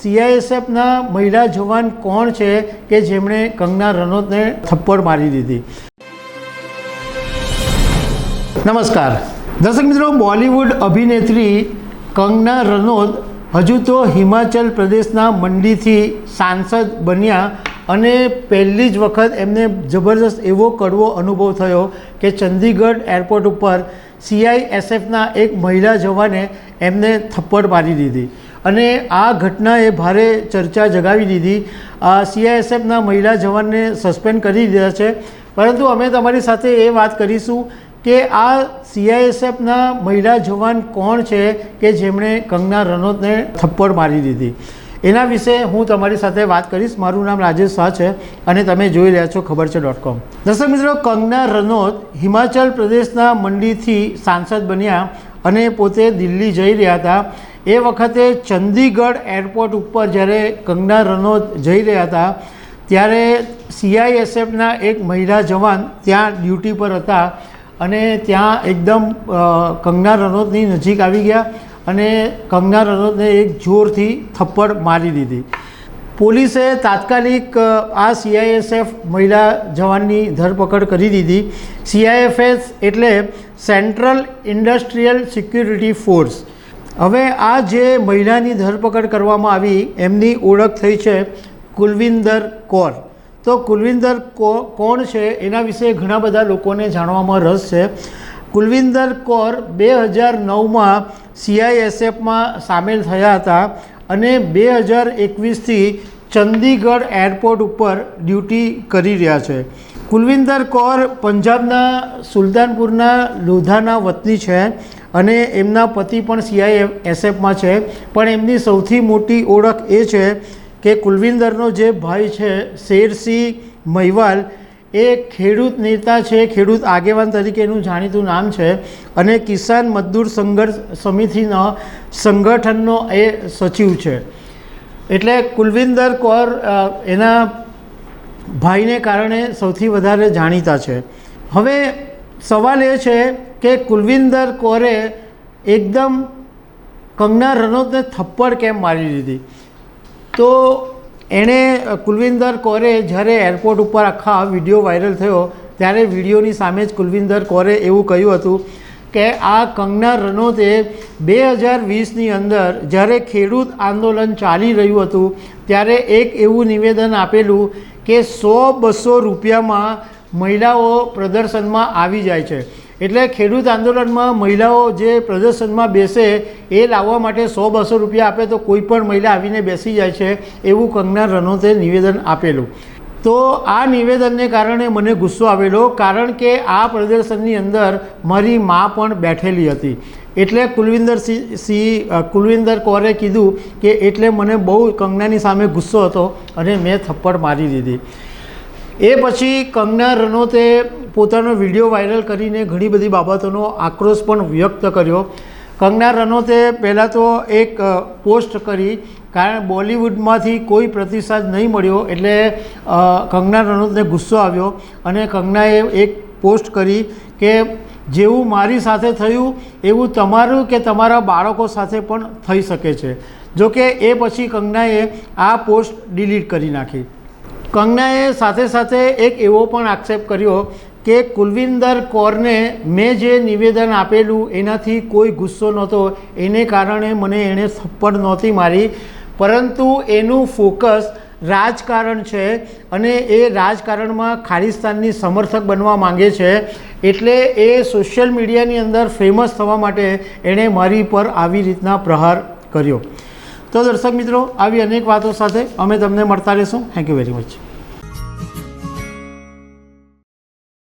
સીઆઈએસએફના મહિલા જવાન કોણ છે કે જેમણે કંગના રનૌતને થપ્પડ મારી દીધી? નમસ્કાર દર્શક મિત્રો, બોલિવૂડ અભિનેત્રી કંગના રનૌત હજુ તો હિમાચલ પ્રદેશના મંડીથી સાંસદ બન્યા અને પહેલી જ વખત એમને જબરદસ્ત એવો કડવો અનુભવ થયો કે ચંદીગઢ એરપોર્ટ ઉપર સીઆઈએસએફના એક મહિલા જવાને એમને થપ્પડ મારી દીધી અને આ ઘટનાએ ભારે ચર્ચા જગાવી દીધી. સીઆઈએસએફના મહિલા જવાનને સસ્પેન્ડ કરી દીધા છે, પરંતુ અમે તમારી સાથે એ વાત કરીશું કે આ સીઆઈએસએફના મહિલા જવાન કોણ છે કે જેમણે કંગના રનૌતને થપ્પડ મારી દીધી. એના વિશે હું તમારી સાથે વાત કરીશ. મારું નામ રાજેશ શાહ છે અને તમે જોઈ રહ્યા છો ખબરછે.com. દર્શક મિત્રો, કંગના રનૌત હિમાચલ પ્રદેશના મંડીથી સાંસદ બન્યા અને પોતે દિલ્હી જઈ રહ્યા હતા. એ વખતે ચંદીગઢ એરપોર્ટ ઉપર જ્યારે કંગના રનૌત જઈ રહ્યા હતા ત્યારે સીઆઈએસએફના એક મહિલા જવાન ત્યાં ડ્યુટી પર હતા અને ત્યાં એકદમ કંગના રનૌતની નજીક આવી ગયા અને કંગના રનૌતને એક જોરથી થપ્પડ મારી દીધી. પોલીસે તાત્કાલિક આ સીઆઈએસએફ મહિલા જવાનની ધરપકડ કરી દીધી. સીઆઈએફએસ એટલે સેન્ટ્રલ ઇન્ડસ્ટ્રીયલ સિક્યુરિટી ફોર્સ. હવે આ જે મહિલાની ધરપકડ કરવામાં આવી એમની ઓળખ થઈ છે કુલવિંદર કૌર. તો કુલવિંદર કોણ છે એના વિશે ઘણા બધા લોકોને જાણવામાં રસ છે. કુલવિંદર કૌર 2009માં સીઆઈએસએફમાં સામેલ થયા હતા અને 2021થી ચંદીગઢ એરપોર્ટ ઉપર ડ્યુટી કરી રહ્યા છે. કુલવિંદર કૌર પંજાબના સુલતાનપુરના લોધાના વતની છે અને એમના પતિ પણ સીઆઈએસએફમાં છે. પણ એમની સૌથી મોટી ઓળખ એ છે કે કુલવિંદરનો જે ભાઈ છે શેરસિંહ મહિવાલ એ ખેડૂત નેતા છે, ખેડૂત આગેવાન તરીકે એનું જાણીતું નામ છે અને કિસાન મજદૂર સંઘર્ષ સમિતિના સંગઠનનો એ સચિવ છે. એટલે કુલવિંદર કૌર એના ભાઈને કારણે સૌથી વધારે જાણીતા છે. હવે સવાલ એ છે કે કુલવિંદર કૌરે એકદમ કંગના રનૌતને થપ્પડ કેમ મારી દીધી? તો એણે કુલવિંદર કૌરે જ્યારે એરપોર્ટ ઉપર આખા વિડીયો વાયરલ થયો ત્યારે વિડીયોની સામે જ કુલવિંદર કૌરે એવું કહ્યું હતું કે આ કંગના રનૌતે 2020ની અંદર જ્યારે ખેડૂત આંદોલન ચાલી રહ્યું હતું ત્યારે એક એવું નિવેદન આપેલું કે 100-200 રૂપિયામાં મહિલાઓ પ્રદર્શનમાં આવી જાય છે. એટલે ખેડૂત આંદોલનમાં મહિલાઓ જે પ્રદર્શનમાં બેસે એ લાવવા માટે 100-200 રૂપિયા આપે તો કોઈ પણ મહિલા આવીને બેસી જાય છે, એવું કંગના રનૌતે નિવેદન આપેલું. તો આ નિવેદનને કારણે મને ગુસ્સો આવેલો, કારણ કે આ પ્રદર્શનની અંદર મારી મા પણ બેઠેલી હતી. એટલે કુલવિંદર કૌરે કીધું કે એટલે મને બહુ કંગનાની સામે ગુસ્સો હતો અને મેં થપ્પડ મારી દીધી. એ પછી કંગના રનૌતે પોતાનો વિડીયો વાયરલ કરીને ઘણી બધી બાબતોનો આક્રોશ પણ વ્યક્ત કર્યો. કંગના રનૌતે પહેલાં તો એક પોસ્ટ કરી, કારણ બોલિવૂડમાંથી કોઈ પ્રતિસાદ નહીં મળ્યો એટલે કંગના રનૌતને ગુસ્સો આવ્યો અને કંગનાએ એક પોસ્ટ કરી કે જેવું મારી સાથે થયું એવું તમારું કે તમારા બાળકો સાથે પણ થઈ શકે છે. જોકે એ પછી કંગનાએ આ પોસ્ટ ડિલીટ કરી નાખી. કંગનાએ સાથે સાથે એક એવો પણ આક્ષેપ કર્યો કે કુલવિંદર કૌરને મેં જે નિવેદન આપેલું એનાથી કોઈ ગુસ્સો નહોતો, એને કારણે મને એણે થપ્પડ નહોતી મારી, પરંતુ એનું ફોકસ રાજકારણ છે અને એ રાજકારણમાં ખાલિસ્તાનની સમર્થક બનવા માંગે છે. એટલે એ સોશિયલ મીડિયાની અંદર ફેમસ થવા માટે એણે મારી પર આવી રીતના પ્રહાર કર્યો. તો દર્શક મિત્રો, આવી અનેક વાતો સાથે અમે તમને મળતા રહીશું. Thank you very much.